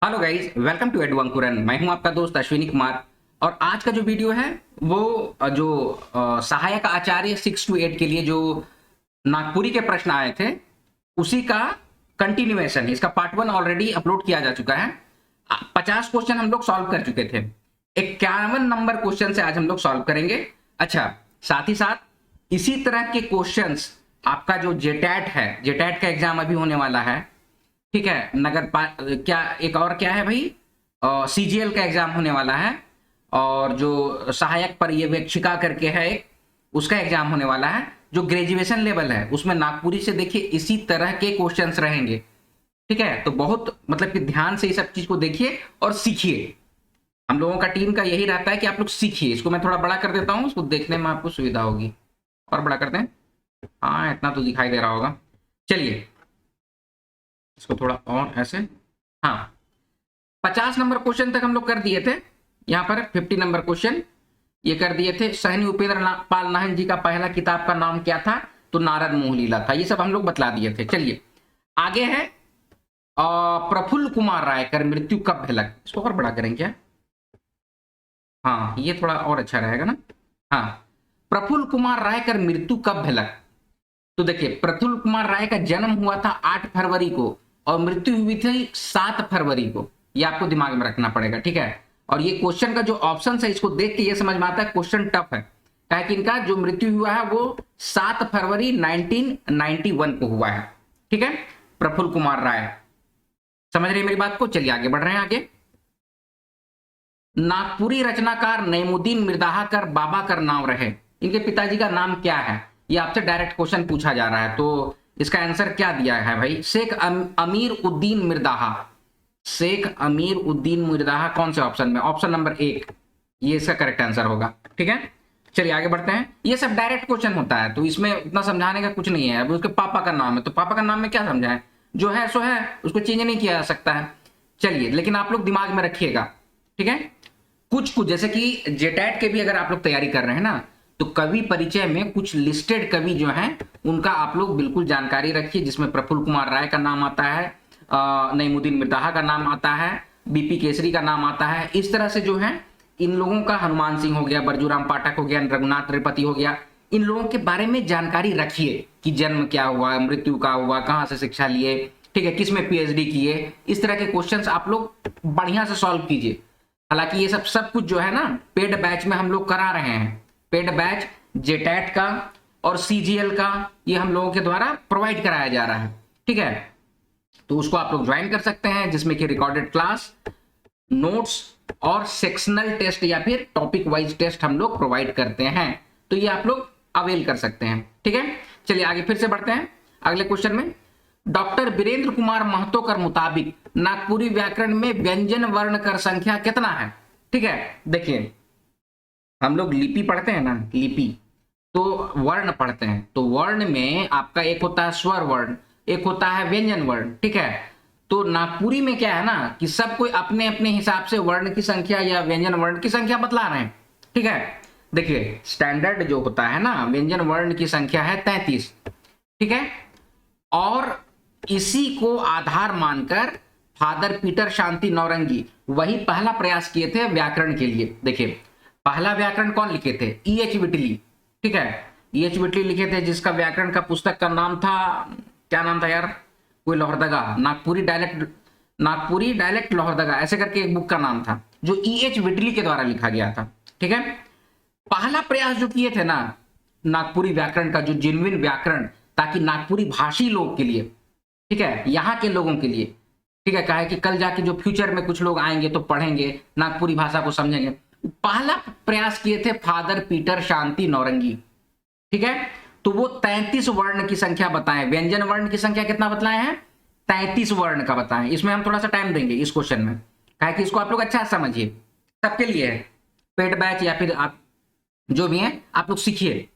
Hello guys, welcome to Edu Ankuran. मैं हूं आपका दोस्त अश्विनी कुमार। और आज का जो वीडियो है वो जो सहायक आचार्य 6 to 8 के लिए जो नागपुरी के प्रश्न आए थे उसी का कंटिन्यूएशन है। इसका पार्ट 1 ऑलरेडी अपलोड किया जा चुका है। 50 क्वेश्चन हम लोग सॉल्व कर चुके थे। 51 नंबर क्वेश्चन से आज हम लोग सॉल्व करेंगे। अच्छा, साथ ही साथ इसी तरह के क्वेश्चंस आपका जो जेटैट है, जेटैट का एग्जाम अभी होने वाला है, ठीक है। क्या एक और क्या है भाई, सीजीएल का एग्जाम होने वाला है। और जो सहायक पर्यवेक्षिका करके है एक, उसका एग्जाम होने वाला है। जो ग्रेजुएशन लेवल है उसमें नागपुरी से देखिए इसी तरह के क्वेश्चंस रहेंगे, ठीक है। तो बहुत मतलब कि ध्यान से इस सब चीज को देखिए और सीखिए। हम लोगों का टीम का यही रहता है कि आप लोग सीखिए। इसको मैं थोड़ा बड़ा कर देता हूँ, उसको देखने में आपको सुविधा होगी। और बड़ा करते हैं, हाँ इतना तो दिखाई दे रहा होगा। चलिए इसको थोड़ा और ऐसे, हाँ 50 नंबर क्वेश्चन तक हम लोग कर दिए थे। यहाँ पर 50 नंबर क्वेश्चन ये कर दिए थे। सहनी उपेंद्र पाल नाहन जी का पहला किताब का नाम क्या था? तो नारद मोहलीला था। ये सब हम लोग बतला दिए थे। चलिए आगे है, प्रफुल्ल कुमार रायकर मृत्यु कब झलक। इसको और बड़ा करेंगे क्या? हाँ ये थोड़ा और अच्छा रहेगा ना। हाँ, प्रफुल्ल कुमार रायकर मृत्यु कब झलक। तो देखिए प्रफुल्ल कुमार राय का जन्म हुआ था 8 फरवरी को और मृत्यु हुई थी 7 फरवरी को। ये आपको दिमाग में रखना पड़ेगा, ठीक है। और ये क्वेश्चन का जो ऑप्शन है इसको देख के ये समझ में आता है क्वेश्चन टफ है। क्या है कि इनका जो मृत्यु हुआ है वो 7 फरवरी 1991 को हुआ है, ठीक है। प्रफुल्ल कुमार राय, समझ रहे हैं मेरी बात को? चलिए आगे बढ़ रहे हैं। आगे, नागपुरी रचनाकार नईमुद्दीन मिर्दाहाकर बाबाकर नाम रहे। इनके पिताजी का नाम क्या है? ये आपसे डायरेक्ट क्वेश्चन पूछा जा रहा है। तो इसका आंसर क्या दिया है भाई? शेख अमीर उद्दीन मिर्दाहा। शेख अमीर उद्दीन मिर्दाहा कौन से ऑप्शन में? ऑप्शन नंबर 1, ये इसका करेक्ट आंसर होगा, ठीक है। चलिए आगे बढ़ते हैं। ये सब डायरेक्ट क्वेश्चन होता है तो इसमें उतना समझाने का कुछ नहीं है। अब उसके पापा का नाम है तो पापा का नाम में क्या समझाएं? जो है सो है, उसको चेंज नहीं किया जा सकता है। चलिए लेकिन आप लोग दिमाग में रखिएगा, ठीक है। कुछ जैसे कि जेटैट के भी अगर आप लोग तैयारी कर रहे हैं ना, तो कवि परिचय में कुछ लिस्टेड कवि जो हैं उनका आप लोग बिल्कुल जानकारी रखिए, जिसमें प्रफुल्ल कुमार राय का नाम आता है, नईमुद्दीन मिर्दाहा का नाम आता है, बीपी केसरी का नाम आता है। इस तरह से जो है इन लोगों का, हनुमान सिंह हो गया, बरजूराम पाठक हो गया, रघुनाथ त्रिपाठी हो गया, इन लोगों के बारे में जानकारी रखिए कि जन्म क्या हुआ, मृत्यु का हुआ, कहाँ से शिक्षा लिए, ठीक है, किसमें पीएचडी किए। इस तरह के क्वेश्चंस आप लोग बढ़िया से सॉल्व कीजिए। हालांकि ये सब कुछ जो है ना पेड बैच में हम लोग करा रहे हैं। पेड बैच जेटैट का और सीजीएल का ये हम लोगों के द्वारा प्रोवाइड कराया जा रहा है, ठीक है। तो उसको आप लोग ज्वाइन कर सकते हैं, जिसमें कि रिकॉर्डेड क्लास, नोट्स और सेक्शनल टेस्ट या फिर टॉपिक वाइज टेस्ट हम लोग प्रोवाइड करते हैं। तो ये आप लोग अवेल कर सकते हैं, ठीक है। चलिए आगे फिर से बढ़ते हैं अगले क्वेश्चन में। डॉक्टर वीरेंद्र कुमार महतो के मुताबिक नागपुरी व्याकरण में व्यंजन वर्ण कर संख्या कितना है? ठीक है, देखिए हम लोग लिपि पढ़ते हैं ना, लिपि तो वर्ण पढ़ते हैं। तो वर्ण में आपका एक होता है स्वर वर्ण, एक होता है व्यंजन वर्ण, ठीक है। तो नागपुरी में क्या है ना कि सब कोई अपने अपने हिसाब से वर्ण की संख्या या व्यंजन वर्ण की संख्या बतला रहे हैं, ठीक है। देखिए स्टैंडर्ड जो होता है ना व्यंजन वर्ण की संख्या है 33, ठीक है। और इसी को आधार मानकर फादर पीटर शांति नौरंगी वही पहला प्रयास किए थे व्याकरण के लिए। देखिए पहला व्याकरण कौन लिखे थे? EH विटली, ठीक है। EH विटली लिखे थे, जिसका व्याकरण का पुस्तक का नाम था, क्या नाम था यार, कोई लोहरदगा, नागपुरी डायलेक्ट लोहरदगा, ऐसे करके एक बुक का नाम था जो EH विटली के द्वारा लिखा गया था, ठीक है। पहला प्रयास जो किए थे ना नागपुरी व्याकरण का, जो जेन्युइन व्याकरण, ताकि नागपुरी भाषी लोग के लिए, ठीक है, यहाँ के लोगों के लिए, ठीक है, कहा है कि कल जाके जो फ्यूचर में कुछ लोग आएंगे तो पढ़ेंगे नागपुरी भाषा को, समझेंगे। पहला प्रयास किए थे फादर पीटर शांति नौरंगी, ठीक है। तो वो 33 वर्ण की संख्या बताएं। व्यंजन वर्ण की संख्या कितना बतलाए हैं? 33 वर्ण का बताएं। इसमें हम थोड़ा सा टाइम देंगे इस क्वेश्चन में, कहा कि इसको आप लोग अच्छा समझिए, सबके लिए है, पेड बैच या फिर आप जो भी हैं आप लोग सीखिए।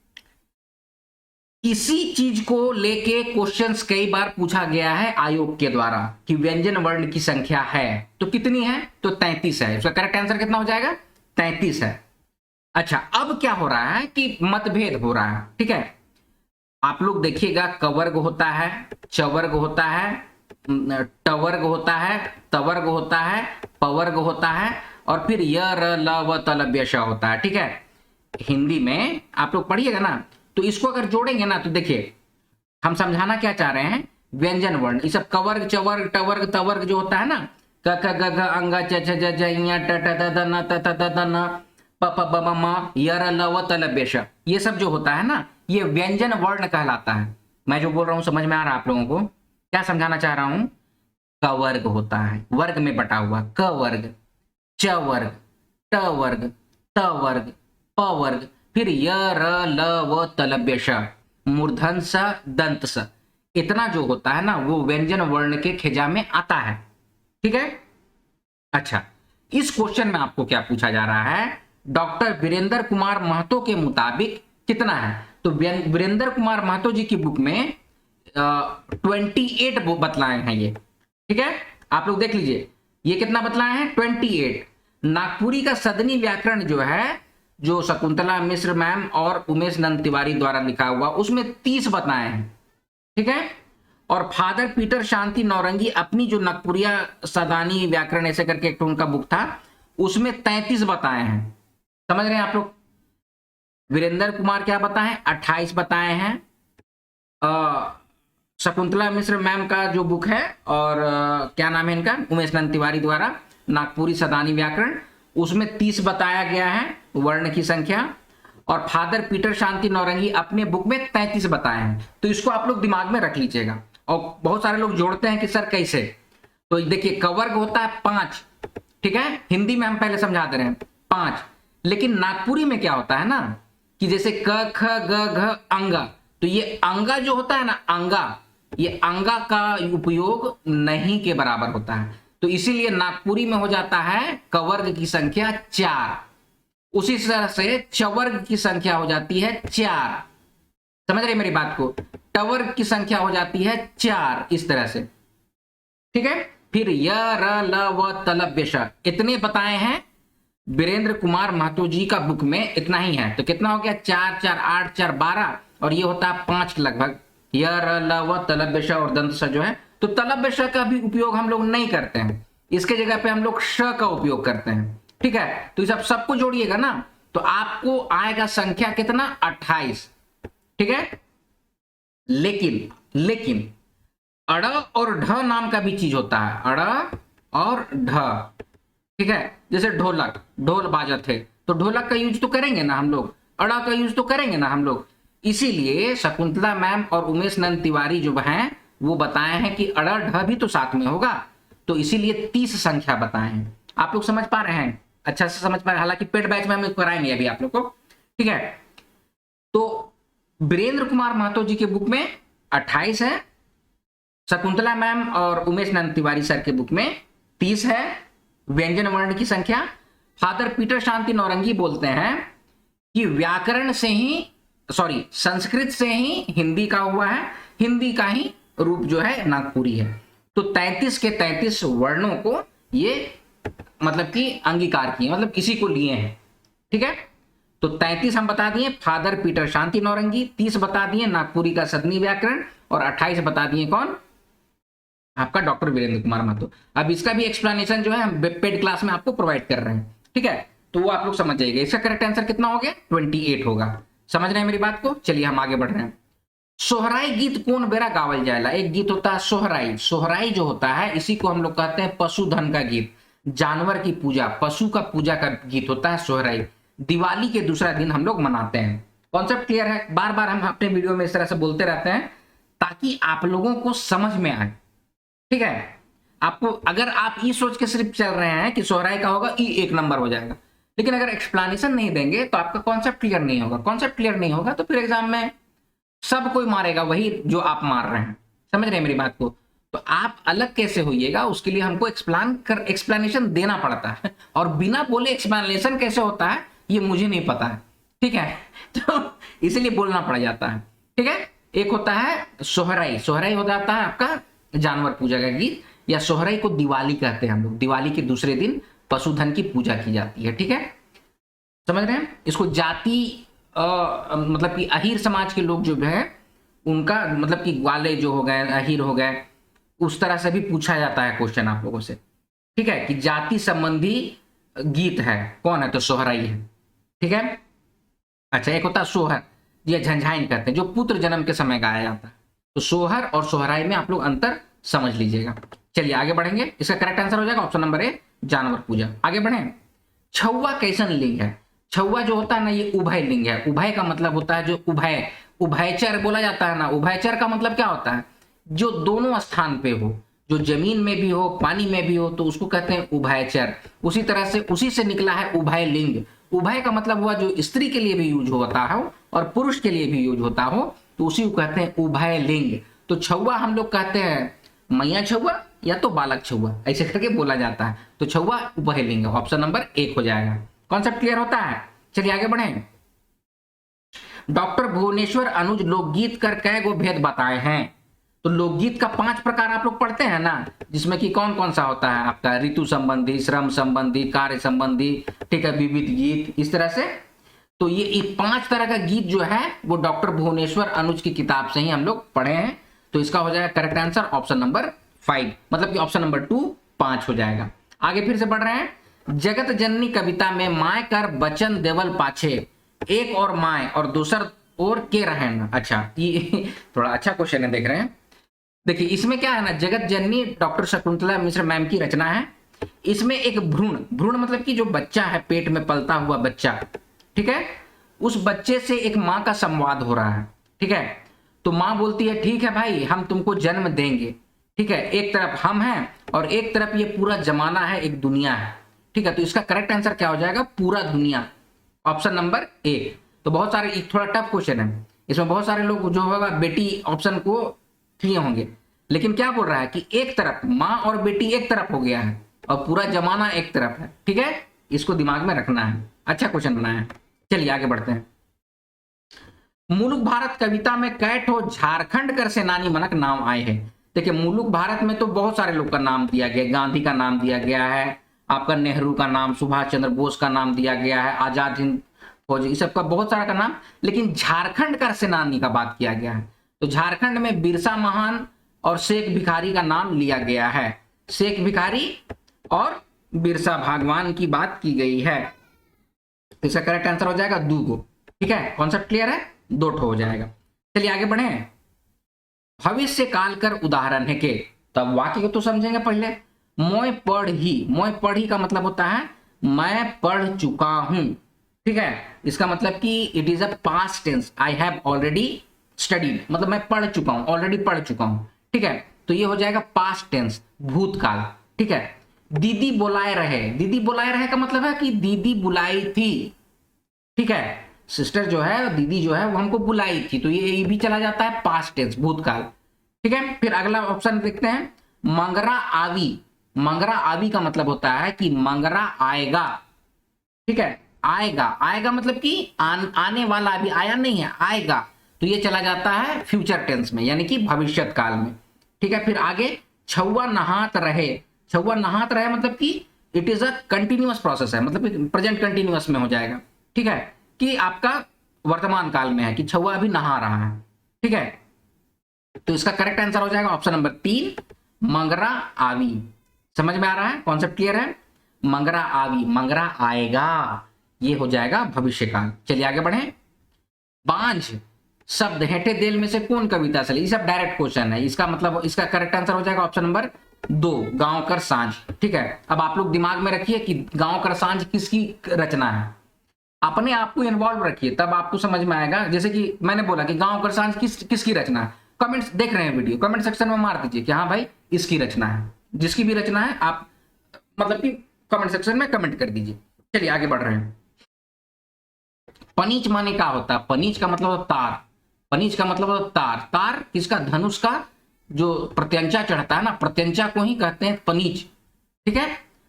इसी चीज को लेके क्वेश्चंस कई बार पूछा गया है आयोग के द्वारा कि व्यंजन वर्ण की संख्या है तो कितनी है? तो 33 है। इसका करेक्ट आंसर कितना हो जाएगा? 33 है। अच्छा अब क्या हो रहा है कि मतभेद हो रहा है, ठीक है। आप लोग देखिएगा कवर्ग होता है, चवर्ग होता है, टवर्ग होता है, तवर्ग होता है, पवर्ग होता है और फिर य र ल व त ल ब्य श होता है। ठीक है, हिंदी में आप लोग पढ़िएगा ना, तो इसको अगर जोड़ेंगे ना तो देखिए हम समझाना क्या चाह रहे हैं, व्यंजन वर्ण, ये सब कवर्ग चवर्ग टवर्ग तवर्ग जो होता है ना, क ख ग घ अंग च छ ज ज ञ ट ट द द न त त द द न प प ब ब म य र ल व त ल ब्य श, ये सब जो होता है ना, ये व्यंजन वर्ण कहलाता है। मैं जो बोल रहा हूँ समझ में आ रहा है आप लोगों को? क्या समझाना चाह रहा हूं? क वर्ग होता है, वर्ग में बटा हुआ, क वर्ग, च वर्ग, ट वर्ग, त वर्ग, प वर्ग, फिर य र ल व त ल ब्य श, मूर्धन स दंत स, इतना जो होता है ना वो व्यंजन वर्ण के खिजा में आता है। ठीक है, अच्छा इस क्वेश्चन में आपको क्या पूछा जा रहा है, डॉक्टर वीरेंद्र कुमार महतो के मुताबिक कितना है? तो वीरेंद्र कुमार महतो जी की बुक में 28 बतलाए हैं ये। ठीक है, आप लोग देख लीजिए ये कितना बतलाए हैं, 28। नागपुरी का सदनी व्याकरण जो है, जो शकुंतला मिश्र मैम और उमेश नंद तिवारी द्वारा लिखा हुआ, उसमें 30 बताए हैं। ठीक है, और फादर पीटर शांति नौरंगी अपनी जो नागपुरिया सदानी व्याकरण ऐसे करके एक उनका बुक था, उसमें 33 बताए हैं। समझ रहे हैं आप लोग? वीरेंद्र कुमार क्या बताए, 28 बताए हैं। शकुंतला मिश्र मैम का जो बुक है और क्या नाम है इनका, उमेश नंद तिवारी द्वारा नागपुरी सदानी व्याकरण, उसमें 30 बताया गया है वर्ण की संख्या, और फादर पीटर शांति नौरंगी अपने बुक में 33 बताए हैं। तो इसको आप लोग दिमाग में रख लीजिएगा। और बहुत सारे लोग जोड़ते हैं कि सर कैसे, तो देखिए कवर्ग होता है 5। ठीक है, हिंदी में हम पहले समझा दे रहे हैं 5, लेकिन नागपुरी में क्या होता है ना कि जैसे क ख ग घ अंगा, तो ये अंगा जो होता है ना, अंगा, ये अंगा का उपयोग नहीं के बराबर होता है, तो इसीलिए नागपुरी में हो जाता है कवर्ग की संख्या 4। उसी तरह से चवर्ग की संख्या हो जाती है 4। समझ रहे मेरी बात को? टवर्ग की संख्या हो जाती है 4, इस तरह से। ठीक है, फिर य र ल व त ल ब्य श, इतने बताए हैं वीरेंद्र कुमार महतो जी का बुक में, इतना ही है। तो कितना हो गया, 4 4 8 4 12, और ये होता है 5 लगभग, य र ल व त ल ब्य श और दंत स जो है। तो त ल ब्य श का भी उपयोग हम लोग नहीं करते हैं, इसके जगह पे हम लोग श का उपयोग करते हैं। ठीक है, तो इस सबको जोड़िएगा ना तो आपको आएगा संख्या कितना, 28। ठीक है, लेकिन अड़ और ढ नाम का भी चीज होता है, अड़ और ढ। ठीक है, जैसे ढोलक, ढोल बाजत है, तो ढोलक का यूज तो करेंगे ना हम लोग, अड़ा का यूज तो करेंगे ना हम लोग। इसीलिए शकुंतला मैम और उमेश नंद तिवारी जो हैं वो बताए हैं कि अड़ा ढ भी तो साथ में होगा, तो इसीलिए 30 संख्या बताए हैं। आप लोग समझ पा रहे हैं, अच्छा से समझ पा रहे हैं, हालांकि पेड बैच में हम कराएंगे अभी आप लोग को। ठीक है, तो वीरेंद्र कुमार महतो जी के बुक में 28 है, शकुंतला मैम और उमेश नंद तिवारी सर के बुक में 30 है व्यंजन वर्ण की संख्या। फादर पीटर शांति नौरंगी बोलते हैं कि व्याकरण से ही, सॉरी संस्कृत से ही हिंदी का हुआ है, हिंदी का ही रूप जो है नागपुरी है। तो 33 के 33 वर्णों को ये मतलब कि अंगीकार किए, मतलब किसी को लिए हैं। ठीक है, तो 33 हम बता दिए फादर पीटर शांति नौरंगी, 30 बता दिए नागपुरी का सदनी व्याकरण, और 28 बता दिए कौन, आपका डॉक्टर वीरेंद्र कुमार महतो। अब इसका भी एक्सप्लेनेशन जो है हम पेड क्लास में आपको प्रोवाइड कर रहे हैं। ठीक है, तो वो आप लोग समझ जाइएगा। इसका करेक्ट आंसर कितना हो गया, 28 होगा। समझ रहे हैं मेरी बात को? चलिए हम आगे बढ़ रहे हैं। सोहराई गीत कौन बेरा गावल जाएला, एक गीत होता है सोहराई। सोहराई जो होता है इसी को हम लोग कहते हैं पशुधन का गीत, जानवर की पूजा, पशु का पूजा का गीत होता है सोहराई। दिवाली के दूसरा दिन हम लोग मनाते हैं। कॉन्सेप्ट क्लियर है? बार बार हम अपने वीडियो में इस तरह से बोलते रहते हैं ताकि आप लोगों को समझ में आए। ठीक है, आपको अगर आप ये सोच के सिर्फ चल रहे हैं कि सोहराई का होगा ई 1 नंबर हो जाएगा, लेकिन अगर एक्सप्लेनेशन नहीं देंगे तो आपका कॉन्सेप्ट क्लियर नहीं होगा। कॉन्सेप्ट क्लियर नहीं होगा तो फिर एग्जाम में सब कोई मारेगा वही जो आप मार रहे हैं। समझ रहे हैं मेरी बात को? तो आप अलग कैसे होइएगा, उसके लिए हमको एक्सप्लेनेशन देना पड़ता है, और बिना बोले एक्सप्लेनेशन कैसे होता है ये मुझे नहीं पता है। ठीक है, तो इसलिए बोलना पड़ जाता है। ठीक है, एक होता है सोहराई, सोहराई हो जाता है आपका जानवर पूजा का गीत, या सोहराई को दिवाली कहते हैं हम लोग। दिवाली के दूसरे दिन पशुधन की पूजा की जाती है। ठीक है, समझ रहे हैं? इसको जाति मतलब कि अहीर समाज के लोग जो है उनका मतलब कि ग्वाले जो हो गए, अहीर हो गए, उस तरह से भी पूछा जाता है क्वेश्चन आप लोगों से, ठीक है, कि जाति संबंधी गीत है, कौन है, तो सोहराई है, ठीक है। अच्छा, एक होता है सोहर, ये झंझाइन कहते हैं, जो पुत्र जन्म के समय गाया जाता है। तो सोहर और सोहराई में आप लोग अंतर समझ लीजिएगा। चलिए आगे बढ़ेंगे, इसका करेक्ट आंसर हो जाएगा ऑप्शन नंबर ए, जानवर पूजा। आगे बढ़े। छौवा कैसन लिंग है? छौवा जो होता है ना, ये उभय लिंग है। उभय का मतलब होता है जो उभय, उभयचर बोला जाता है ना। उभयचर का मतलब क्या होता है? जो दोनों स्थान पे हो, जो जमीन में भी हो, पानी में भी हो, तो उसको कहते हैं उभयचर। उसी तरह से उसी से निकला है उभय लिंग। उभय का मतलब हुआ जो स्त्री के लिए भी यूज होता हो और पुरुष के लिए भी यूज होता हो, तो उसी को कहते हैं उभय लिंग। तो छौवा हम लोग कहते हैं मैया छौवा या तो बालक छौवा, ऐसे करके बोला जाता है। तो छौवा उभय लिंग, ऑप्शन नंबर 1 हो जाएगा। कॉन्सेप्ट क्लियर होता है? चलिए आगे बढ़े। डॉक्टर भुवनेश्वर अनुज लोकगीत कर कै गो भेद बताए हैं? तो लोकगीत का 5 प्रकार आप लोग पढ़ते हैं ना, जिसमें कि कौन कौन सा होता है आपका? ऋतु संबंधी, श्रम संबंधी, कार्य संबंधी, ठीक है, विविध गीत, इस तरह से। तो ये 5 तरह का गीत जो है वो डॉक्टर भुवनेश्वर अनुज की किताब से ही हम लोग पढ़े हैं। तो इसका हो जाएगा करेक्ट आंसर ऑप्शन नंबर 5, मतलब कि ऑप्शन नंबर 2 5 हो जाएगा। आगे फिर से बढ़ रहे हैं। जगत जननी कविता में माय कर बचन देवल पाछे, एक और माय और दूसर और के रहन। अच्छा, ये थोड़ा अच्छा क्वेश्चन है, देख रहे हैं। देखिए इसमें क्या है ना, जगत जननी डॉक्टर शकुंतला मिश्र मैम की रचना है। इसमें एक भ्रूण, भ्रूण मतलब कि जो बच्चा है, पेट में पलता हुआ बच्चा, ठीक है, उस बच्चे से एक माँ का संवाद हो रहा है, ठीक है। तो माँ बोलती है ठीक है भाई, हम तुमको जन्म देंगे, ठीक है, एक तरफ हम हैं और एक तरफ ये पूरा जमाना है, एक दुनिया है, ठीक है। तो इसका करेक्ट आंसर क्या हो जाएगा? पूरा दुनिया, ऑप्शन नंबर ए। तो बहुत सारे, एक थोड़ा टफ क्वेश्चन है, इसमें बहुत सारे लोग जो होगा बेटी ऑप्शन को किए होंगे, लेकिन क्या बोल रहा है कि एक तरफ माँ और बेटी एक तरफ हो गया है और पूरा जमाना एक तरफ है, ठीक है, इसको दिमाग में रखना है। अच्छा क्वेश्चन बनाया है। चलिए आगे बढ़ते हैं। मुलुक भारत कविता में कैठो झारखंड कर सेनानी मनक नाम आए हैं? देखिए मुलुक भारत में तो बहुत सारे लोग का नाम दिया गया, गांधी का नाम दिया गया है, आपका नेहरू का नाम, सुभाष चंद्र बोस का नाम दिया गया है, आजाद हिंद फौज, इस सबका बहुत सारा का नाम, लेकिन झारखंड का सेनानी का बात किया गया है। तो झारखंड में बिरसा महान और शेख भिखारी का नाम लिया गया है। शेख भिखारी और बिरसा भगवान की बात की गई है। तो इसका करेक्ट आंसर हो जाएगा 2 गो, ठीक है। कॉन्सेप्ट क्लियर है? 2 हो जाएगा। चलिए आगे बढ़े। भविष्य काल कर उदाहरण है के, तब वाक्य को तो समझेंगे पहले। मोय पढ़ी, मोय पढ़ी का मतलब होता है मैं पढ़ चुका हूं, ठीक है। इसका मतलब कि it is a past tense, I have already studied, मतलब मैं पढ़ चुका हूं, ऑलरेडी पढ़ चुका हूं, ठीक है। तो ये हो जाएगा पास्ट टेंस, भूतकाल, ठीक है। दीदी बुलाए रहे, दीदी बुलाए रहे का मतलब है कि दीदी बुलाई थी, ठीक है, सिस्टर जो है, दीदी जो है वो हमको बुलाई थी, तो ये भी चला जाता है पास्ट टेंस, भूतकाल, ठीक है। फिर अगला ऑप्शन देखते हैं। मंगरा आवी, मंगरा आवी का मतलब होता है कि मंगरा आएगा, ठीक है, आएगा, आएगा मतलब कि आने वाला, अभी आया नहीं है, आएगा, तो ये चला जाता है फ्यूचर टेंस में, यानी कि भविष्यत काल में, ठीक है। फिर आगे छौवा नहात रहे, छौवा नहात रहे मतलब कि it is a continuous process है, मतलब प्रेजेंट कंटिन्यूअस में हो जाएगा, ठीक है, कि आपका वर्तमान काल में है कि छौवा अभी नहा रहा है, ठीक है। तो इसका करेक्ट आंसर हो जाएगा ऑप्शन नंबर 3 मंगरा आवी। समझ में आ रहा है? कॉन्सेप्ट क्लियर है? मंगरा आवी, मंगरा आएगा, ये हो जाएगा भविष्य काल। चलिए आगे बढ़े। बांझ शब्द हेठे देल में से कौन कविता से? ये सब डायरेक्ट क्वेश्चन है, इसका मतलब इसका करेक्ट आंसर हो जाएगा ऑप्शन नंबर 2 गांव कर सांझ, ठीक है। अब आप लोग दिमाग में रखिए कि गांव कर सांझ किसकी रचना है, अपने आप को इन्वॉल्व रखिए, तब आपको समझ में आएगा। जैसे कि मैंने बोला कि गांव कर सांझ किसकी रचना है, कमेंट्स देख रहे हैं वीडियो, कमेंट सेक्शन में मार दीजिए कि हाँ भाई इसकी रचना है, जिसकी भी रचना है आप मतलब कि कमेंट सेक्शन में कमेंट कर दीजिए। चलिए आगे बढ़ रहे हैं। पनीच माने क्या होता है? पनीच का मतलब तार, पनीच का मतलब तार, तार किसका? धनुष का जो प्रत्यंचा चढ़ता है ना, प्रत्यंचा को ही कहते हैं पनीच, ठीक है।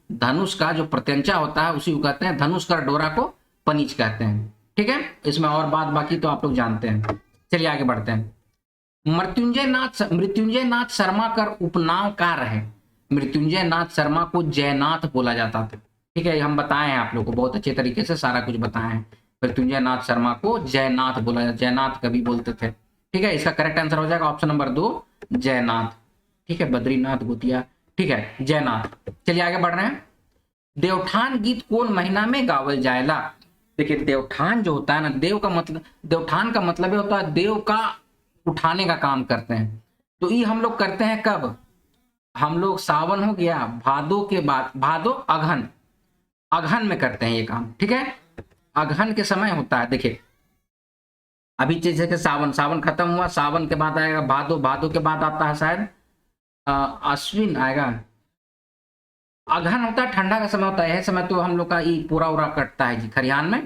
धनुष का जो प्रत्यंचा होता है उसी को कहते हैं, धनुष का डोरा को पनीच कहते हैं, ठीक है। इसमें और बात बाकी तो आप लोग जानते हैं। चलिए आगे बढ़ते हैं। मृत्युंजय नाथ शर्मा का उपनाम क्या रहे? मृत्युंजय नाथ शर्मा को जयनाथ बोला जाता था, ठीक है, हम बताए हैं आप लोग को बहुत अच्छे तरीके से, सारा कुछ बताए हैं। मृत्युंजय नाथ शर्मा को जयनाथ बोला, जयनाथ कवि बोलते थे, ठीक है। इसका करेक्ट आंसर हो जाएगा ऑप्शन नंबर 2 जयनाथ। ठीक है, बद्रीनाथ गोतिया, ठीक है, जयनाथ। चलिए आगे बढ़ रहे हैं। देवठान गीत कौन महीना में गावल जाएला? देखिए देवठान जो होता है ना, देवठान का मतलब होता है देव का उठाने का काम करते हैं। तो ये हम लोग करते हैं कब? हम लोग सावन हो गया, भादो के बाद, भादो अगहन, अगहन में करते हैं ये काम, ठीक है, अगहन के समय होता है। देखिए अभी जैसे कि सावन, सावन खत्म हुआ, सावन के बाद आएगा भादो, भादो के बाद आता है शायद अश्विन आएगा, अगहन होता है, ठंडा का समय होता है। यह समय तो हम लोग का ये पूरा उरा कटता है जी, खरिहान में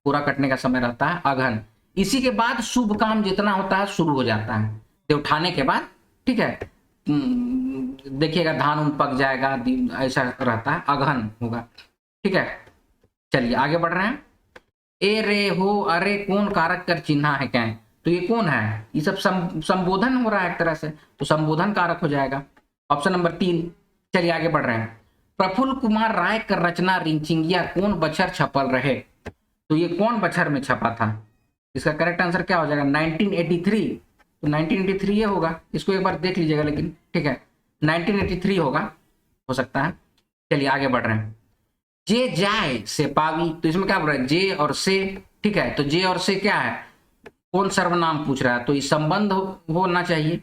पूरा कटने का समय रहता है अगहन। इसी के बाद शुभ काम जितना होता है शुरू हो जाता है देवठाने के बाद, ठीक है। देखिएगा धान उन पक जाएगा, ऐसा रहता है, अगहन होगा, ठीक है। चलिए आगे बढ़ रहे हैं। ए रे हो अरे कौन कारक कर चिन्हा है क्या? तो ये कौन है? ये सब संबोधन हो रहा है एक तरह से, तो संबोधन कारक हो जाएगा, ऑप्शन नंबर 3। चलिए आगे बढ़ रहे हैं। प्रफुल्ल कुमार राय का रचना रिंचिंगिया कौन बछर छपल रहे? तो ये कौन बछर में छपा था? इसका करेक्ट आंसर क्या हो जाएगा? 1983। तो 1983 ये होगा, इसको एक बार देख लीजिएगा लेकिन, ठीक है, 1983 होगा, हो सकता है। चलिए आगे बढ़ रहे हैं। जे जाए से पावी, तो इसमें क्या बोल रहा है? जे और से, ठीक है, तो जे और से क्या है? कौन सर्वनाम पूछ रहा है? तो ये संबंध होना चाहिए,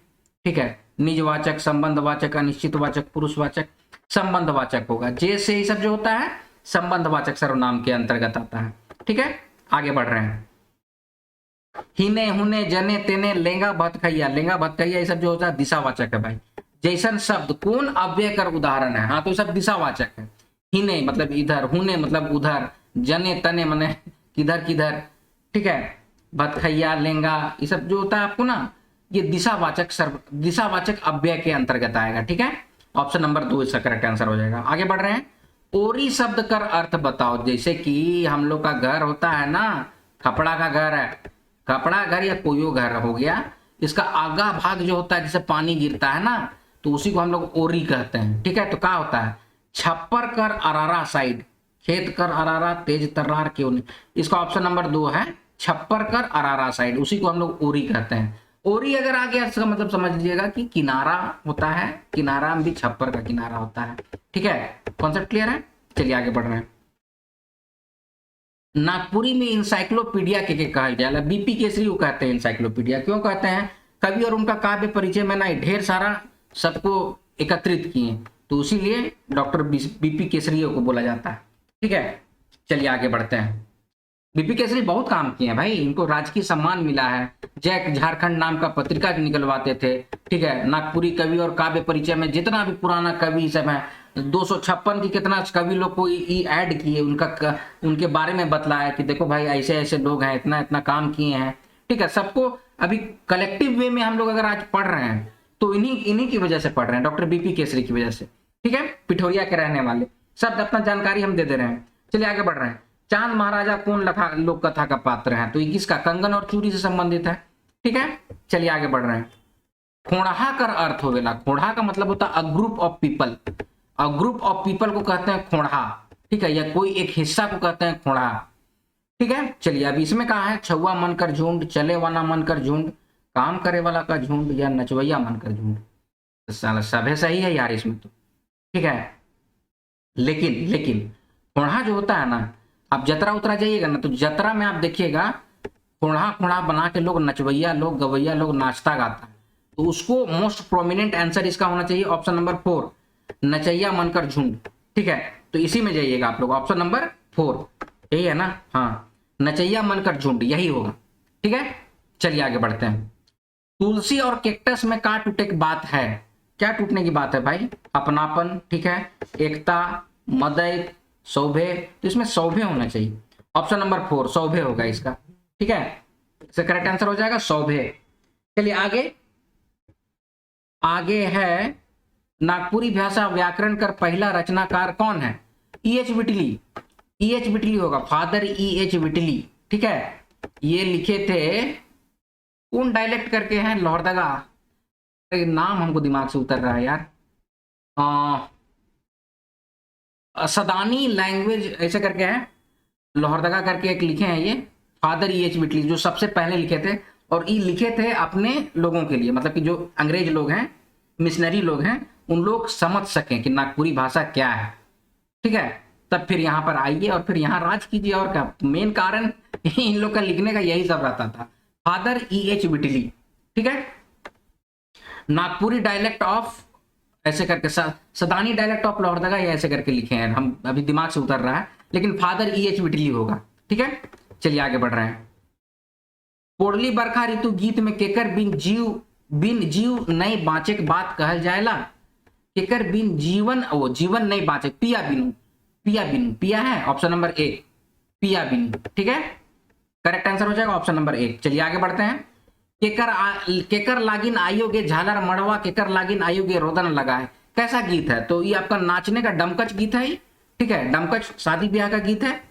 ठीक है, निजवाचक, संबंधवाचक, अनिश्चितवाचक, पुरुषवाचक, संबंधवाचक होगा। जे से ये सब जो होता है संबंधवाचक सर्वनाम के अंतर्गत आता है, ठीक है। आगे बढ़ रहे हैं। हिने हुने जने तेने लेंगा भतखैया, लेंगा भतखैया ये सब जो होता है दिशावाचक है भाई। जैसन शब्द कौन अव्यय कर उदाहरण है? हाँ तो सब दिशावाचक है। हिने मतलब इधर, हुने मतलब उधर, जने तने माने किधर किधर, ठीक है, भतखैया, लेंगा, ये सब जो होता है आपको ना, ये दिशावाचक अव्यय के अंतर्गत आएगा, ठीक है। ऑप्शन नंबर 2 इसका करेक्ट आंसर हो जाएगा। आगे बढ़ रहे हैं। ओरी शब्द कर अर्थ बताओ। जैसे कि हम लोग का घर होता है ना, कपड़ा का घर है, कपड़ा घर या कोई घर हो गया, इसका आगा भाग जो होता है जिसे पानी गिरता है ना, तो उसी को हम लोग ओरी कहते हैं, ठीक है। तो क्या होता है? छप्पर कर अरारा साइड, खेत कर अरारा तेज तर्रार क्यों नहीं, इसका ऑप्शन नंबर 2 है, छप्पर कर अरारा साइड, उसी को हम लोग ओरी कहते हैं। ओरी अगर आ गया इसका मतलब समझ लीजिएगा कि किनारा होता है, किनारा में भी छप्पर का किनारा होता है, ठीक है। कॉन्सेप्ट क्लियर है? चलिए आगे बढ़ रहे हैं। नागपुरी में इंसाइक्लोपीडिया के कहा जाएगा, बीपी केसरी को कहते हैं इंसाइक्लोपीडिया। क्यों कहते हैं? कवि और उनका काव्य परिचय में ना ढेर सारा सबको एकत्रित किए, तो इसीलिए डॉक्टर बीपी केसरी को बोला जाता है, ठीक है। चलिए आगे बढ़ते हैं। बीपी केसरी बहुत काम किए हैं भाई, इनको राजकीय सम्मान मिला है, जय झारखंड नाम का पत्रिका निकलवाते थे, ठीक है। नागपुरी कवि और काव्य परिचय में जितना भी पुराना कवि सब है, 256 की कितना कवि लोग को ऐड किए, उनके बारे में बतलाया कि देखो भाई ऐसे ऐसे लोग हैं, इतना इतना काम किए हैं, ठीक है। सबको अभी कलेक्टिव वे में हम लोग अगर आज पढ़ रहे हैं तो इन्हीं की वजह से पढ़ रहे हैं, डॉक्टर बीपी केसरी की वजह से, ठीक है। पिठोरिया के रहने वाले, सब अपना जानकारी हम दे दे रहे हैं। चलिए आगे बढ़ रहे हैं। चांद महाराजा कौन लोक कथा का पात्र है? तो ये किसका? कंगन और चूड़ी से संबंधित है, ठीक है। चलिए आगे बढ़ रहे हैं। खोड़हा कर अर्थ होवेला, खोड़ा का मतलब होता है a group of people, a group of people को कहते हैं खोड़ा, ठीक है, या कोई एक हिस्सा को कहते हैं खोड़ा, ठीक है। चलिए अभी इसमें कहा है छुआ मन कर झुंड, चले वाला मन कर झुंड, काम करे वाला का झुंड, या नचवैया मन कर झुंड। सब है सही है यार इसमें तो, ठीक है। लेकिन खोड़ा जो होता है ना, आप जतरा उतरा जाइएगा ना, तो जतरा में आप देखिएगा खोड़ा खोड़ा बना के लोग नचवैया लोग गवैया लोग नाचता गाता है, तो उसको मोस्ट प्रोमिनेंट आंसर इसका होना चाहिए ऑप्शन नंबर 4, नचैया मनकर झुंड, ठीक है। तो इसी में जाइएगा आप लोग, ऑप्शन नंबर 4 यही है ना, हाँ, नचैया मनकर झुंड यही होगा, ठीक है। चलिए आगे बढ़ते हैं। तुलसी और कैक्टस में क्या टूटे की बात है? क्या टूटने की बात है भाई? अपनापन, ठीक है, एकता, मदय, सौभे, तो इसमें सौभे होना चाहिए, ऑप्शन नंबर 4 सौभे होगा इसका, ठीक है। इसका करेक्ट आंसर हो जाएगा सौभे। चलिए आगे है नागपुरी भाषा व्याकरण कर पहला रचनाकार कौन है? E.H. विटली, E.H. विटली होगा, फादर E.H. विटली, ठीक है। ये लिखे थे, कौन डायलेक्ट करके हैं? लोहरदगा, नाम हमको दिमाग से उतर रहा है यार, सदानी लैंग्वेज ऐसे करके है, लोहरदगा करके एक लिखे हैं ये, फादर E.H. विटली जो सबसे पहले लिखे थे, और ये लिखे थे अपने लोगों के लिए, मतलब कि जो अंग्रेज लोग हैं मिशनरी लोग हैं उन लोग समझ सकें कि नागपुरी भाषा क्या है, ठीक है, तब फिर यहाँ पर आइए और फिर यहाँ राज कीजिए। और क्या, मेन कारण इन लोग का लिखने का यही सब रहता था। Father E.H. विटली, ठीक है, नागपुरी डायलेक्ट ऑफ ऐसे करके, सदानी डायलेक्ट ऑफ लोहरदगा या ऐसे करके लिखे हैं, हम अभी दिमाग से उतर रहा है, लेकिन फादर E.H. विटली होगा, ठीक है। चलिए आगे बढ़ रहे हैं। पोड़ली बरखा ऋतु गीत में केकर बिन जीव नई बाँचे के बात कहल जाएला। केकर बिन जीवन नहीं बाँचे, पिया बिनु, पिया है ऑप्शन नंबर ए, पिया बिनु, ठीक है, करेक्ट आंसर हो जाएगा ऑप्शन नंबर ए। चलिए आगे बढ़ते हैं। केकर लागिन आयोगे झालर मड़वा, केकर लागिन आयोगे रोदन लगा है, कैसा गीत है? तो ये आपका नाचने का डमकच गीत है, ठीक है, डमकच शादी ब्याह का गीत है,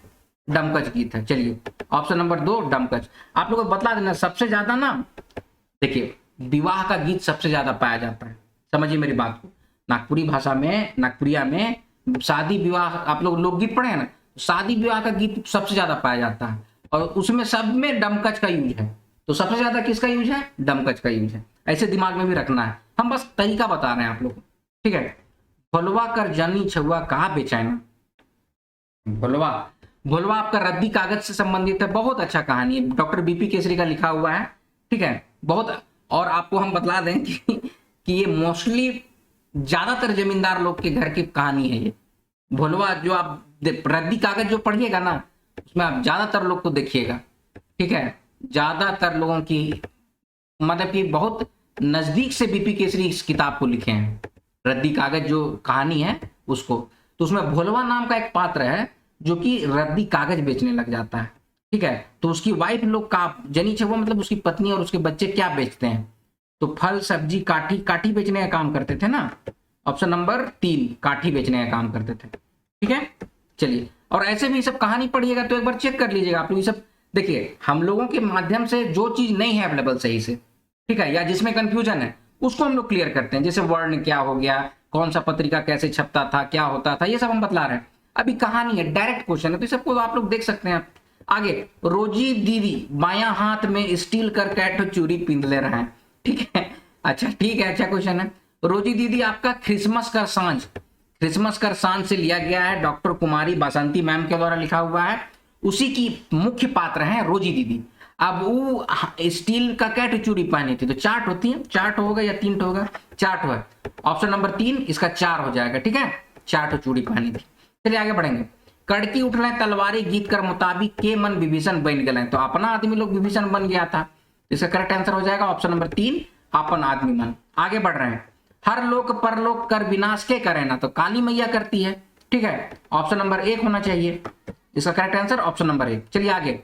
डमकच गीत है। चलिए ऑप्शन नंबर 2 डमकच। आप लोगों को बतला देना, सबसे ज्यादा ना देखिए विवाह का गीत सबसे ज्यादा पाया जाता है, समझिए मेरी बात को। नागपुरी भाषा में, नागपुरिया में शादी विवाह, आप लोग लोकगीत पढ़े हैं ना, शादी विवाह का गीत सबसे ज्यादा पाया जाता है और उसमें सब में डमकच का यूज है। तो सबसे ज्यादा किसका यूज है? डमकच का यूज है, ऐसे दिमाग में भी रखना है, हम बस तरीका बता रहे हैं आप लोग को, ठीक है। भोलवा कर जानी छुआ कहा बेचैना। भोलवा आपका रद्दी कागज से संबंधित है, बहुत अच्छा कहानी है, डॉक्टर बीपी केसरी का लिखा हुआ है, ठीक है, बहुत। और आपको हम बतला दें कि ये मोस्टली ज्यादातर जमींदार लोग के घर की कहानी है ये भोलवा। जो आप रद्दी कागज जो पढ़िएगा ना, उसमें आप ज्यादातर लोग को देखिएगा, ठीक है, ज्यादातर लोगों की मतलब कि बहुत नजदीक से बीपी केसरी इस किताब को लिखे हैं, रद्दी कागज जो कहानी है उसको। तो उसमें भोलवा नाम का एक पात्र है जो कि रद्दी कागज बेचने लग जाता है, ठीक है। तो उसकी वाइफ लोग का जनी छुआ मतलब उसकी पत्नी और उसके बच्चे क्या बेचते हैं? तो फल सब्जी काठी बेचने का काम करते थे ना, ऑप्शन नंबर 3 काठी बेचने का काम करते थे, ठीक है। चलिए, और ऐसे भी सब कहानी पढ़िएगा तो एक बार चेक कर लीजिएगा आप लोग। ये सब देखिए, हम लोगों के माध्यम से जो चीज नहीं है अवेलेबल सही से, ठीक है, या जिसमें कंफ्यूजन है उसको हम लोग क्लियर करते हैं। जैसे वर्ण क्या हो गया, कौन सा पत्रिका कैसे छपता था, क्या होता था, ये सब हम बतला रहे हैं। अभी कहानी है, डायरेक्ट क्वेश्चन है, तो सबको आप लोग देख सकते हैं। आगे, रोजी दीदी बाया हाथ में स्टील कर कैट चूड़ी पिंध ले रहे हैं, ठीक है, अच्छा ठीक है, अच्छा क्वेश्चन है। रोजी दीदी आपका क्रिसमस कर सांझ से लिया गया है, डॉक्टर कुमारी बासंती मैम के द्वारा लिखा हुआ है, उसी की मुख्य पात्र है रोजी दीदी। अब वो स्टील का क्या चूड़ी पहनी थी, तो चार्ट होती है, चार्ट होगा या 3 होगा, चार्ट है, ऑप्शन नंबर 3 इसका 4 हो जाएगा, ठीक है, चार्ट चूड़ी पहनी थी। चलिए आगे बढ़ेंगे। कड़की उठले तलवारी गीत कर मुताबिक के मन विभीषण बन गए, तो अपना आदमी लोग विभीषण बन गया था, इसका करेक्ट आंसर हो जाएगा ऑप्शन नंबर 3 अपन आदमी मन। आगे बढ़ रहे हैं। हर लोक परलोक कर विनाश के करे ना, तो काली मैया करती है, ठीक है, ऑप्शन नंबर 1 होना चाहिए, इसका करेक्ट आंसर ऑप्शन नंबर 1। चलिए आगे।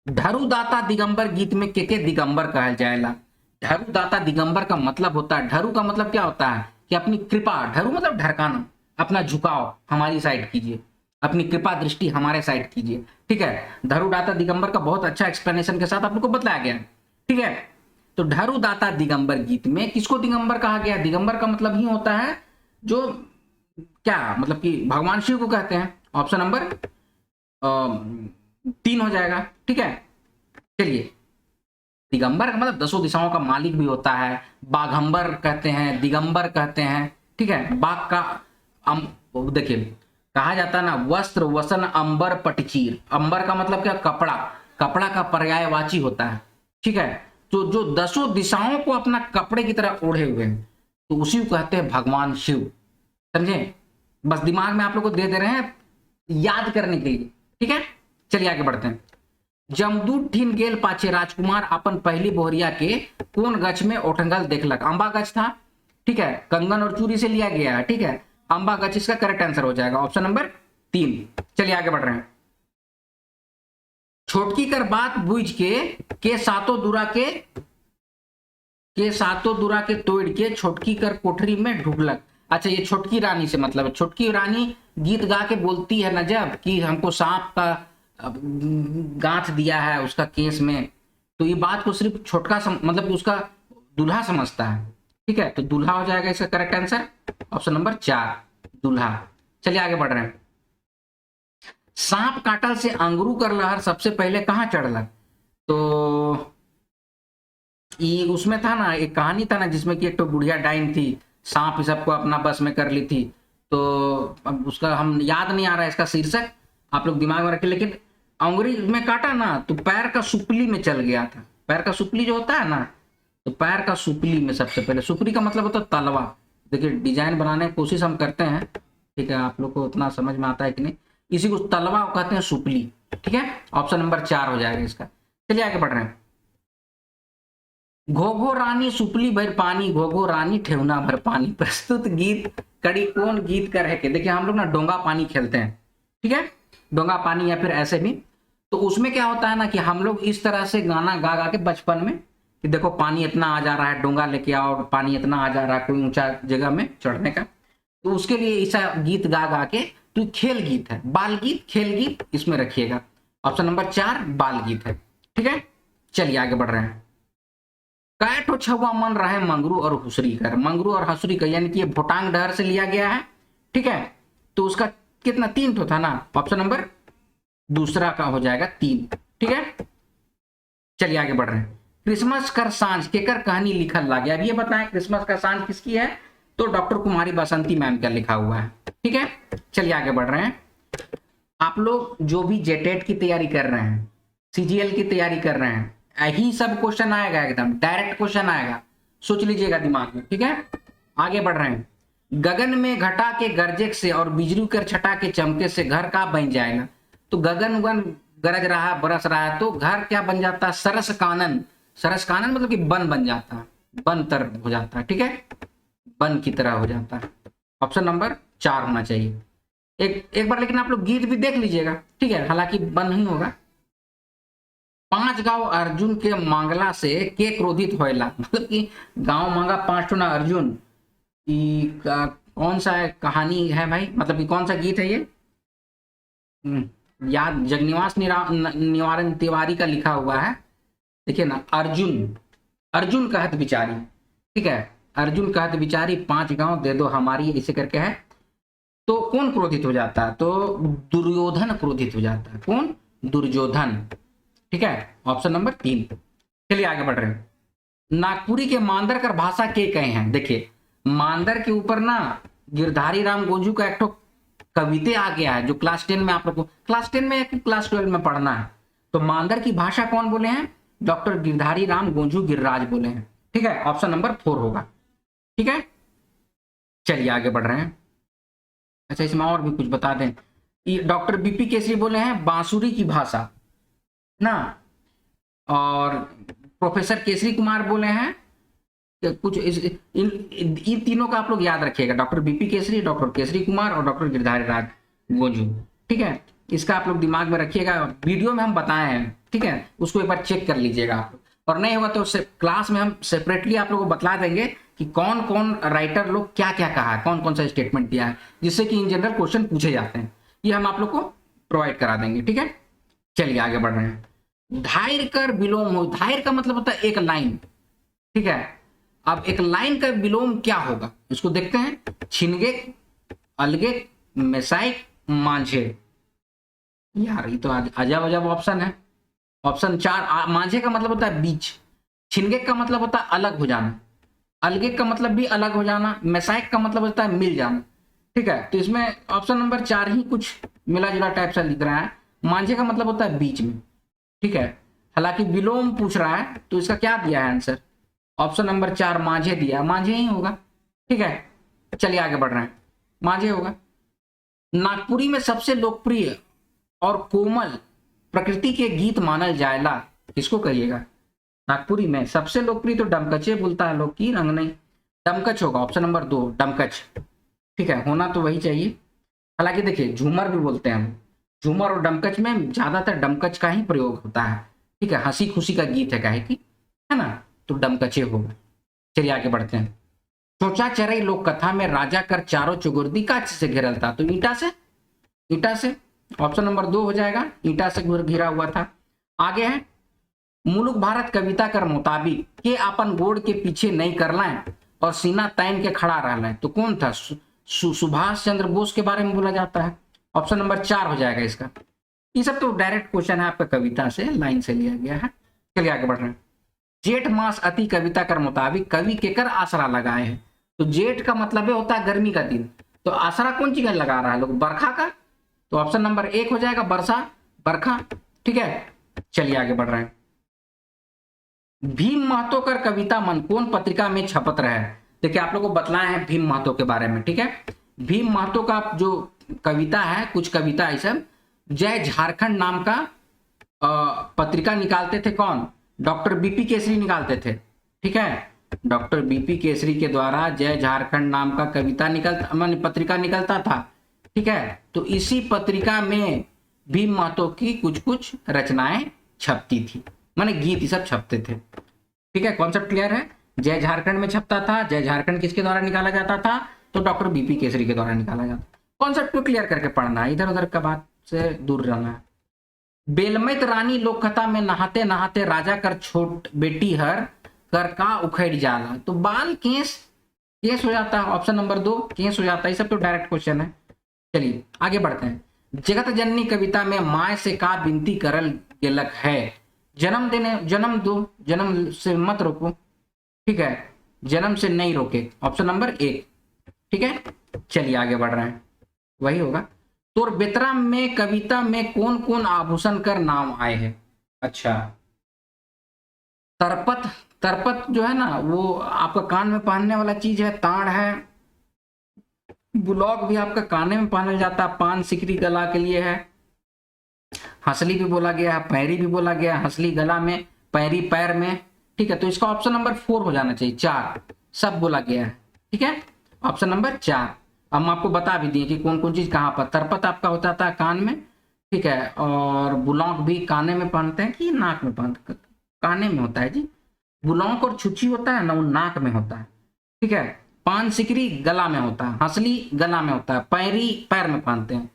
ढरू दाता दिगंबर गीत में के दिगंबर कहा जाएगा। ढरू दाता दिगंबर का मतलब होता है, ढरू का मतलब क्या होता है कि अपनी कृपा, ढरू मतलब ढरकाना, अपना झुकाव हमारी साइड कीजिए, अपनी कृपा दृष्टि हमारे साइड कीजिए, ठीक है। ढरू दाता दिगंबर का बहुत अच्छा एक्सप्लेनेशन के साथ आप लोग को बताया गया, ठीक है। तो ढरू दाता दिगंबर गीत में किसको दिगंबर कहा गया? दिगंबर का मतलब ही होता है जो क्या, मतलब कि भगवान शिव को कहते हैं, ऑप्शन नंबर 3 हो जाएगा, ठीक है। चलिए, दिगंबर का मतलब 10 दिशाओं का मालिक भी होता है, बाघंबर कहते हैं, दिगंबर कहते हैं, ठीक है। बाघ का देखिए कहा जाता है ना, वस्त्र वसन अंबर पटचीर, अंबर का मतलब क्या? कपड़ा, कपड़ा का पर्यायवाची होता है, ठीक है। तो जो 10 दिशाओं को अपना कपड़े की तरह ओढ़े हुए हैं, तो उसी को कहते हैं भगवान शिव, समझे। बस दिमाग में आप लोग को दे रहे हैं याद करने के लिए, ठीक है। चलिए आगे बढ़ते हैं। जमदूत ठीन गेल पाछे राजकुमार अपन पहली बोहरिया के कौन गछ में ओठंगल देखलक। अंबा गछ था, ठीक है, कंगन और चूड़ी से लिया गया है, ठीक है, अंबा गछ इसका करेक्ट आंसर हो जाएगा ऑप्शन नंबर 3। चलिए आगे बढ़ रहे हैं। छोटकी कर बात बूझ के सातों दुरा के तोड़ के छोटकी कर कोठरी में ढुकलक। अच्छा, ये छोटकी रानी से मतलब है, छोटकी रानी गीत गा के बोलती है ना जब कि हमको सांप का गांठ दिया है उसका केस में, तो ये बात को सिर्फ छोटका मतलब उसका दूल्हा समझता है, ठीक है। तो दूल्हा हो जाएगा इसका करेक्ट आंसर ऑप्शन नंबर 4, दूल्हा। चलिए आगे बढ़ रहे हैं। सांप काटल से अंगरू कर लहर सबसे पहले कहां चढ़लक? तो ये उसमें था ना, एक कहानी था ना जिसमें कि एक तो बुढ़िया डाइन थी, सांप ही सबको अपना बस में कर ली थी। तो अब उसका हम याद नहीं आ रहा है इसका शीर्षक, आप लोग दिमाग में रखिए। लेकिन अंगुरी में काटा ना तो पैर का सुपली में चल गया था। पैर का सुपली जो होता है ना, तो पैर का सुपली में सबसे पहले, सुपली का मतलब होता है तलवा। देखिए डिजाइन बनाने की कोशिश हम करते हैं, ठीक है, आप लोग को उतना समझ में आता है कि नहीं, इसी को तलवा कहते हैं, सुपली। ठीक है, ऑप्शन नंबर 4 हो जाएगा इसका। चलिए आगे बढ़ रहे हैं। घोघो रानी सुपली भर पानी, घोघो रानी ठेवना भर पानी, प्रस्तुत गीत कड़ी कौन गीत कर है के। देखिए हम लोग ना डोंगा पानी खेलते हैं, ठीक है, डोंगा पानी या फिर ऐसे भी। तो उसमें क्या होता है ना कि हम लोग इस तरह से गाना गा गा के बचपन में कि देखो पानी इतना आ जा रहा है, डोंगा लेके आओ, पानी इतना आ जा रहा है कोई ऊंचा जगह में चढ़ने का, तो उसके लिए ऐसा गीत गा गा के, तो खेल गीत है, बाल गीत खेल गीत इसमें रखिएगा। ऑप्शन नंबर 4 बाल गीत है। ठीक है, चलिए आगे बढ़ रहे हैं। कैठो छवा मन रहे मंगरू और हुसरी कर, मंगरू और हसुरी कर, यानी कि ये भोटांग डहर से लिया गया है। ठीक है, तो उसका कितना 3 तो था ना, ऑप्शन नंबर दूसरा का हो जाएगा 3। ठीक है, चलिए आगे बढ़ रहे हैं। क्रिसमस कर सांझ केकर कहानी लिखल लागे, अब ये बताएं क्रिसमस का सांझ किसकी है, तो डॉक्टर कुमारी बसंती मैम का लिखा हुआ है। ठीक है, चलिए आगे बढ़ रहे हैं। आप लोग जो भी जेटेट की तैयारी कर रहे हैं, सीजीएल की तैयारी कर रहे हैं, यही सब क्वेश्चन आएगा, एकदम डायरेक्ट क्वेश्चन आएगा, सोच लीजिएगा दिमाग में। ठीक है, आगे बढ़ रहे हैं। गगन में घटा के गरजे से और बिजली कर छटा के चमके से घर का बन जाएगा, तो गगन उगन गरज रहा है, बरस रहा है, तो घर क्या बन जाता है, सरस कानन। सरस कानन मतलब कि बन जाता है, बन तर हो जाता है। ठीक है, बन की तरह हो जाता है। ऑप्शन नंबर 4 होना चाहिए। एक बार लेकिन आप लोग गीत भी देख लीजिएगा, ठीक है, हालांकि बन नहीं होगा। 5 गांव अर्जुन के मांगला से के क्रोधित होएला, मतलब कि गांव मांगा 5 ठो ना अर्जुन, कौन सा कहानी है भाई, मतलब कि कौन सा गीत है ये, याद जगनिवास निवारण तिवारी का लिखा हुआ है। देखिए ना, अर्जुन, अर्जुन कहत बिचारी, ठीक है, अर्जुन कहत बिचारी 5 गांव दे दो हमारी, ऐसे करके है। तो कौन क्रोधित हो जाता है, तो दुर्योधन क्रोधित हो जाता है। कौन, दुर्योधन। ठीक है, ऑप्शन नंबर 3। चलिए आगे बढ़ रहे हैं। नागपुरी के मांदर कर भाषा के कहे हैं, देखिए मांदर के ऊपर ना गिरधारी राम गोंजू का एक तो कविते आ गया है, जो क्लास 10 में आप लोग को, क्लास 10 में या क्लास 12 में पढ़ना है। तो मांदर की भाषा कौन बोले हैं, डॉक्टर गिरधारी राम गोंजू गिरिराज बोले हैं। ठीक है, ऑप्शन नंबर 4 होगा। ठीक है, चलिए आगे बढ़ रहे हैं। अच्छा, इसमें और भी कुछ बता दें, डॉक्टर बीपी केसरी बोले हैं बांसुरी की भाषा ना, और प्रोफेसर केसरी कुमार बोले हैं कुछ इन तीनों का आप लोग याद रखिएगा, doctor BP Kesari, doctor Kesari Kumar और डॉक्टर गिरधारी राज गोंजू। ठीक है, इसका आप लोग दिमाग में रखिएगा, वीडियो में हम बताए हैं, ठीक है, उसको एक बार चेक कर लीजिएगा आप लोग, और नहीं होगा तो क्लास में हम सेपरेटली आप लोगों को बतला देंगे कि कौन कौन राइटर लोग क्या क्या कहा है, कौन कौन सा स्टेटमेंट दिया है, जिससे कि इन जनरल क्वेश्चन पूछे जाते हैं, ये हम आप लोग को प्रोवाइड करा देंगे। ठीक है, चलिए आगे बढ़ रहे हैं। धायर कर विलोम हो, धायर का मतलब होता है एक लाइन। ठीक है, अब एक लाइन का विलोम क्या होगा, इसको देखते हैं। छिनगे, अलगे, मेसाइक, मांझे। यार ये तो अजब अजब ऑप्शन है। ऑप्शन 4, मांझे का मतलब होता है बीच, छिनगे का मतलब होता है अलग हो जाना, अलगे का मतलब भी अलग हो जाना, मेसाइक का मतलब होता है मिल जाना। ठीक है, तो इसमें ऑप्शन नंबर 4 ही कुछ मिला जुला टाइप सा लिख रहा है। मांझे का मतलब होता है बीच में। ठीक है, हालांकि विलोम पूछ रहा है, तो इसका क्या दिया है आंसर, ऑप्शन नंबर 4 मांझे दिया, मांझे ही होगा। ठीक है, चलिए आगे बढ़ रहे हैं, मांझे होगा। नागपुरी में सबसे लोकप्रिय और कोमल प्रकृति के गीत मानल जायला, किसको कहिएगा, नागपुरी में सबसे लोकप्रिय तो डमकचे बोलता है लोग की, रंग नहीं, डमकच होगा, ऑप्शन नंबर 2 डमकच। ठीक है, होना तो वही चाहिए। हालांकि देखिए झूमर भी बोलते हैं हम, झूमर और डमकच में ज्यादातर डमकच का ही प्रयोग होता है। ठीक है, हंसी खुशी का गीत है काहे की, है ना, तो डमकचे होगा। चलिए आगे बढ़ते हैं। चोचा चरई लोक कथा में राजा कर चारों चुगुर्दी काच से घेरल था, तो ईंटा से, ईंटा से, ऑप्शन नंबर 2 हो जाएगा, ईंटा से घिरा हुआ था। आगे है, मुलुक भारत कविता कर मुताबिक के अपन गोड़ के पीछे नहीं कर लाए और सीना तान के खड़ा रह लाए, तो कौन था, सुभाष चंद्र बोस के बारे में बोला जाता है। ऑप्शन नंबर 4 हो जाएगा इसका। ये सब तो डायरेक्ट क्वेश्चन है आपका, कविता से लाइन से लिया गया है। चलिए आगे बढ़ रहे हैं। जेठ मास अति कविता कर मुताबिक कवि केकर आसरा लगाए हैं। तो जेठ का मतलब है होता है गर्मी का दिन, तो आसरा कौन चीज का लगा रहा है लोग, बरखा का। तो ऑप्शन नंबर 1 हो जाएगा वर्षा, बरखा। ठीक है, चलिए आगे बढ़ रहे हैं। भीम महतो कर कविता मन कौन पत्रिका में छपत रहे। देखिए आप लोग को बतलाए हैं भीम महतो के बारे में। ठीक है, भीम महतो का जो कविता है, कुछ कविता है सब, जय झारखंड नाम का पत्रिका निकालते थे कौन, डॉक्टर बीपी केसरी निकालते थे। ठीक है, डॉक्टर बीपी केसरी के द्वारा जय झारखंड नाम का कविता निकलता, माने पत्रिका निकलता था। ठीक है, तो इसी पत्रिका में भीम महतो की कुछ कुछ रचनाएं छपती थी, माने गीत सब छपते थे। ठीक है, कॉन्सेप्ट क्लियर है। जय झारखंड में छपता था, जय झारखंड किसके द्वारा निकाला जाता था, तो डॉक्टर बीपी केसरी के द्वारा निकाला जाता। कॉन्सेप्ट को क्लियर करके पढ़ना है, इधर उधर का बात से दूर रहना है। बेलमैत रानी लोककथा में नहाते नहाते राजा कर छोट बेटी हर कर का उखड़ जाला। तो बाल केस केस हो जाता है, ऑप्शन नंबर 2 केस हो जाता है। ये सब तो डायरेक्ट क्वेश्चन है। चलिए आगे बढ़ते हैं। जगत जननी कविता में माय से का विनती करल गेलक है। जन्म देने, जन्म दो, जन्म से मत रोको। ठीक है, जन्म से नहीं रोके, ऑप्शन नंबर 1। ठीक है, चलिए आगे बढ़ रहे हैं, वही होगा। तोर बेतरा में कविता में कौन कौन आभूषण कर नाम आए हैं। अच्छा, तरपत, तरपत जो है ना वो आपका कान में पहनने वाला चीज है, ताड़ है। बुलॉक भी आपका काने में पहना जाता है, पान सिकरी गला के लिए है। हंसली भी बोला गया है, पैरी भी बोला गया है, हंसली गला में, पैरी पैर में। ठीक है, तो इसका ऑप्शन नंबर 4 हो जाना चाहिए, 4 सब बोला गया है। ठीक है, ऑप्शन नंबर 4। हम आपको बता भी दिए कि कौन कौन चीज कहाँ पर। तरपत आपका होता था कान में, ठीक है, और बुलौक भी काने में पहनते हैं कि नाक में पहनते, काने में होता है जी। बुलौक और छुच्छी होता है ना, वो नाक में होता है। ठीक है, पान सिकरी गला में होता है, हंसली गला में होता है, पैरी पैर में पहनते हैं।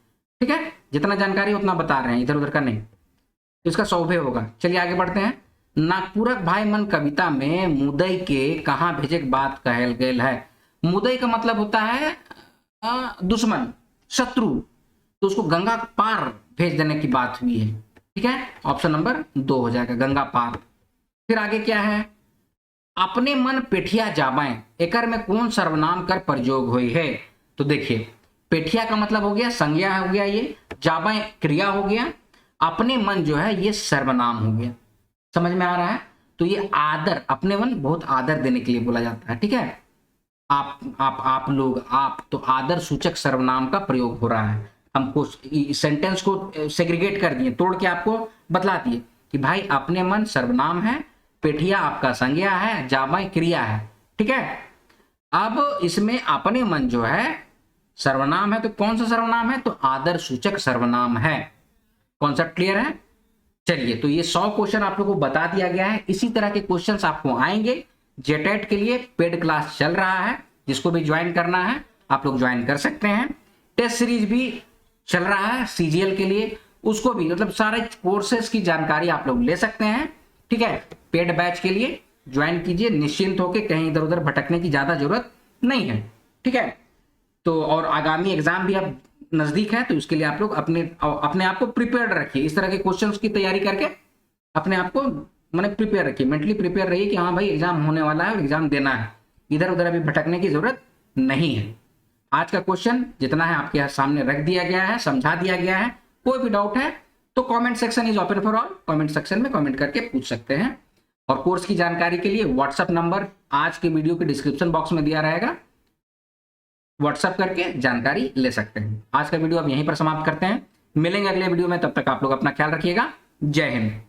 ठीक है, जितना जानकारी उतना बता रहे हैं, इधर उधर का नहीं। तो इसका 100 होगा। चलिए आगे बढ़ते हैं। नागपुरक भाई मन कविता में मुदई के कहाँ भेजे बात कहल गेल है। मुदई का मतलब होता है दुश्मन, शत्रु, तो उसको गंगा पार भेज देने की बात हुई है। ठीक है, ऑप्शन नंबर 2 हो जाएगा, गंगा पार। फिर आगे क्या है, अपने मन पेठिया जाबाएं, एकर में कौन सर्वनाम कर प्रयोग हुई है। तो देखिए, पेठिया का मतलब हो गया संज्ञा हो गया, ये जाबाएं क्रिया हो गया, अपने मन जो है ये सर्वनाम हो गया। समझ में आ रहा है। तो ये आदर, अपने मन बहुत आदर देने के लिए बोला जाता है। ठीक है, आप लोग, आप, तो आदर सूचक सर्वनाम का प्रयोग हो रहा है। हमको सेंटेंस को सेग्रीगेट कर दिए, तोड़ के आपको बतला दिए कि भाई अपने मन सर्वनाम है, पेठिया आपका संज्ञा है, जाबाएं क्रिया है। ठीक है, अब इसमें अपने मन जो है सर्वनाम है, तो कौन सा सर्वनाम है, तो आदर सूचक सर्वनाम है। कॉन्सेप्ट क्लियर है। चलिए, तो ये 100 क्वेश्चन आप लोगों को बता दिया गया है। इसी तरह के क्वेश्चंस आपको आएंगे। जेटेट के लिए पेड क्लास चल रहा है, जिसको भी ज्वाइन करना है आप लोग ज्वाइन कर सकते हैं। टेस्ट सीरीज भी चल रहा है सीजीएल के लिए, उसको भी, मतलब सारे कोर्सेज की जानकारी आप लोग ले सकते हैं। ठीक है, पेड बैच के लिए ज्वाइन कीजिए, निश्चिंत होकर, कहीं इधर उधर भटकने की ज्यादा जरूरत नहीं है। ठीक है, तो और आगामी एग्जाम भी अब नजदीक है, तो उसके लिए आप लोग अपने आप को प्रिपेयर्ड रखिए। इस तरह के क्वेश्चंस की तैयारी करके अपने आप को मैंने प्रिपेयर रखिए, मेंटली प्रिपेयर रहिए कि हाँ भाई एग्जाम होने वाला है और एग्जाम देना है। इधर उधर अभी भटकने की जरूरत नहीं है। आज का क्वेश्चन जितना है आपके सामने रख दिया गया है, समझा दिया गया है। कोई भी डाउट है तो comment section is open for all, comment section में कमेंट करके पूछ सकते हैं। और कोर्स की जानकारी के लिए व्हाट्सएप नंबर आज के वीडियो के डिस्क्रिप्शन बॉक्स में दिया रहेगा, व्हाट्सएप करके जानकारी ले सकते हैं। आज का वीडियो अब यहीं पर समाप्त करते हैं, मिलेंगे अगले वीडियो में, तब तक आप लोग अपना ख्याल रखिएगा। जय हिंद।